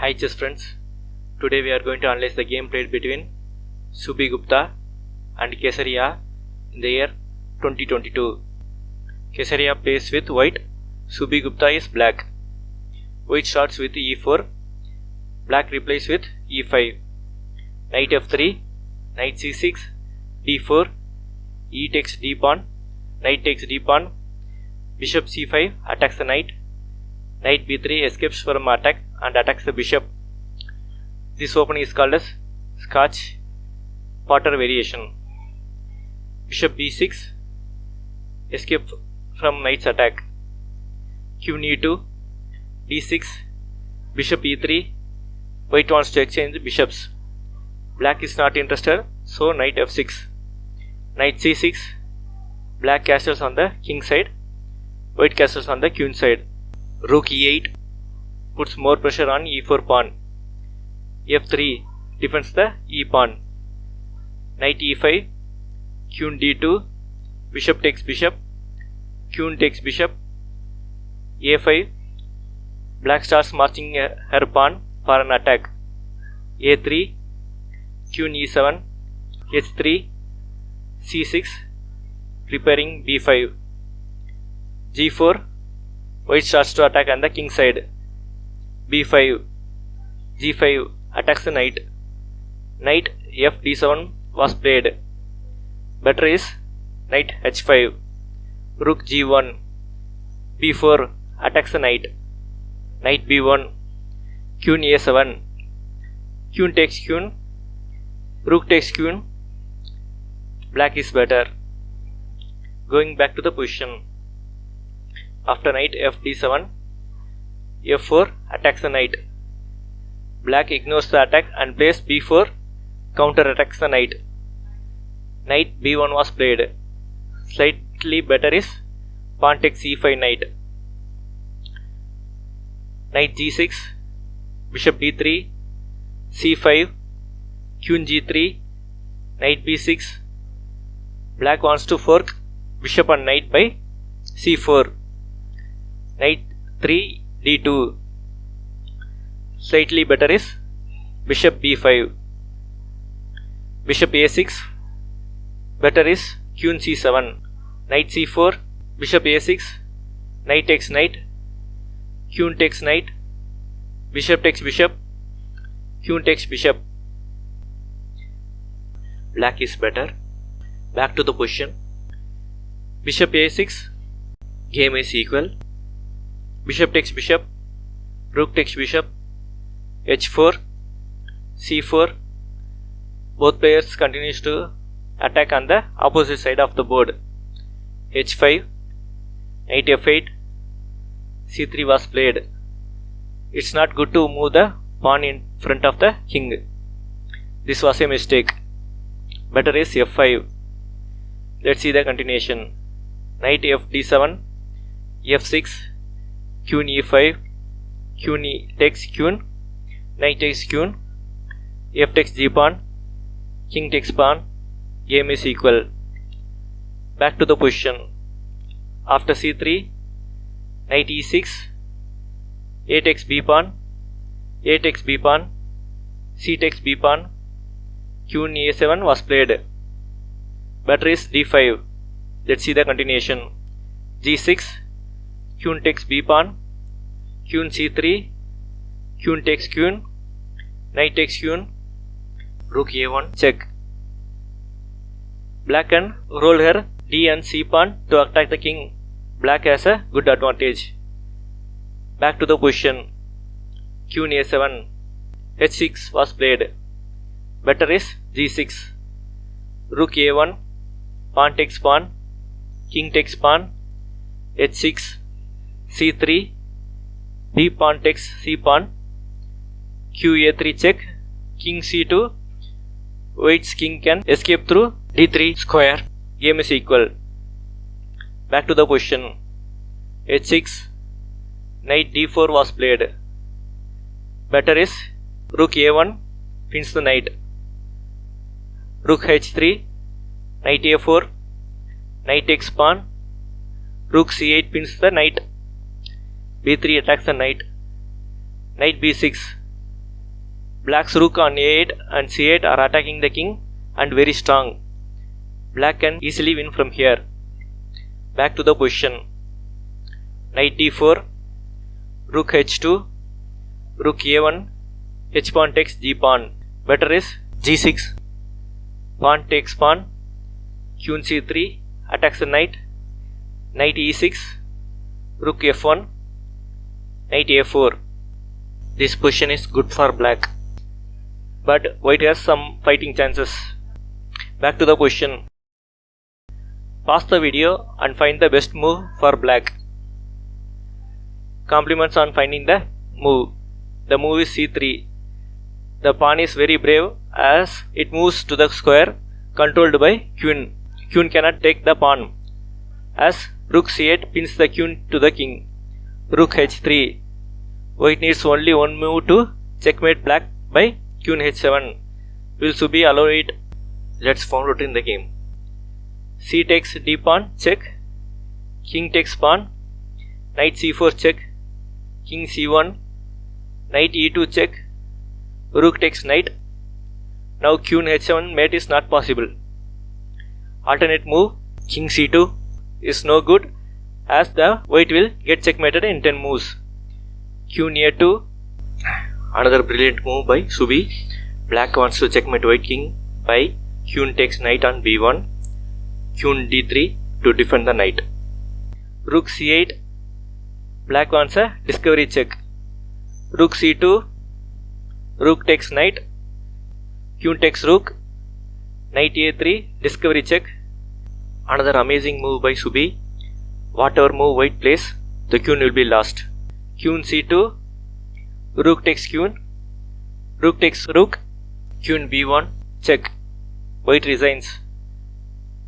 Hi chess friends, today we are going to analyze the game played between Shubhi Gupta and Kesaria in the year 2022. Kesaria plays with white, Shubhi Gupta is black. White starts with e4, black replies with e5, knight f3, knight c6, d4, e takes d pawn, knight takes d pawn, bishop c5 attacks the knight, knight b3 escapes from attack and attacks the bishop. This opening is called as Scotch Potter variation. Bishop b6 escape from knight's attack. Queen e2, d6, bishop e3. White wants to exchange bishops. Black is not interested, so knight f6. Knight c6. Black castles on the king side. White castles on the queen side. Rook e8 puts more pressure on e4 pawn. f3 defends the e pawn. Knight e5, queen d2, bishop takes bishop, queen takes bishop, a5. Black starts marching her pawn for an attack. a3, queen e7, h3, c6, preparing b5. g4, white starts to attack on the king side. b5, g5 attacks the knight. Knight f d7 was played. Better is knight h5. Rook g1, b4 attacks the knight. Knight b1, queen a7, queen takes queen, rook takes queen. Black is better. Going back to the position. After knight f d7, f4 attacks the knight. Black ignores the attack and plays b4, counter attacks the knight. Knight b1 was played. Slightly better is pawn takes e5 knight. Knight g6, bishop d3, c5, queen g3, knight b6. Black wants to fork bishop and knight by c4. Knight 3 d2. Slightly better is bishop b5. Bishop a6. Better is queen c7. Knight c4, bishop a6, knight takes knight, queen takes knight, bishop takes bishop, queen takes bishop. Black is better. Back to the position. Bishop a6, game is equal. Bishop takes bishop, rook takes bishop, h4, c4. Both players continues to attack on the opposite side of the board. h5, knight f8, c3 was played. It's not good to move the pawn in front of the king. This was a mistake. Better is f5. Let's see the continuation. Knight f d7, f6, queen e5, queen takes queen, knight takes queen, f takes g pawn, king takes pawn. Game is equal. Back to the position. After c3, knight e6, a takes b pawn, a takes b pawn, c takes b pawn, queen a7 was played. Better is d5. Let's see the continuation. g6, queen takes b pawn, queen c3, queen takes queen, knight takes queen, rook a1 check. Black can roll her d and c pawn to attack the king. Black has a good advantage. Back to the position. Queen a7, h6 was played. Better is g6. Rook a1, pawn takes pawn, king takes pawn, h6, c3, d pawn takes c pawn, q a3 check, king c2. White's king can escape through d3 square. Game is equal. Back to the position. h6, knight d4 was played. Better is rook a1 pins the knight. Rook h3, knight a4, knight takes pawn, rook c8 pins the knight. b3 attacks the knight. Knight b6, Black's rook on a8 and c8 are attacking the king and very strong. Black can easily win from here. Back to the position. Knight d4, rook h2, rook a1, h pawn takes g pawn. Better is g6, pawn takes pawn, queen c3, attacks the knight, knight e6, rook f1, knight a4. This position is good for black, but white has some fighting chances. Back to the position. Pause the video and find the best move for black. Compliments on finding the move. The move is c3. The pawn is very brave as it moves to the square controlled by queen. Queen cannot take the pawn as rook c8 pins the queen to the king. Rook h3. White needs only one move to checkmate black by queen h7. Will Shubhi allow it? Let's find out in the game. C takes d pawn, check. King takes pawn. Knight c4 check. King c1. Knight e2 check. Rook takes knight. Now queen h7 mate is not possible. Alternate move king c2 is no good as the white will get checkmated in 10 moves. Queen a2. Another brilliant move by Shubhi. Black wants to checkmate white king by queen takes knight on b1. Queen d3 to defend the knight. Rook c8. Black wants a discovery check. Rook c2. Rook takes knight. Queen takes rook. Knight a3. Discovery check. Another amazing move by Shubhi. Whatever move white plays, the queen will be lost. Queen c2. Rook takes queen. Rook takes rook. Queen b1. Check. White resigns.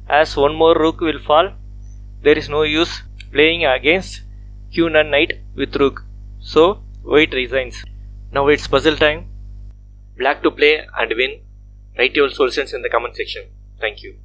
As one more rook will fall, there is no use playing against queen and knight with rook. So white resigns. Now it's puzzle time. Black to play and win. Write your solutions in the comment section. Thank you.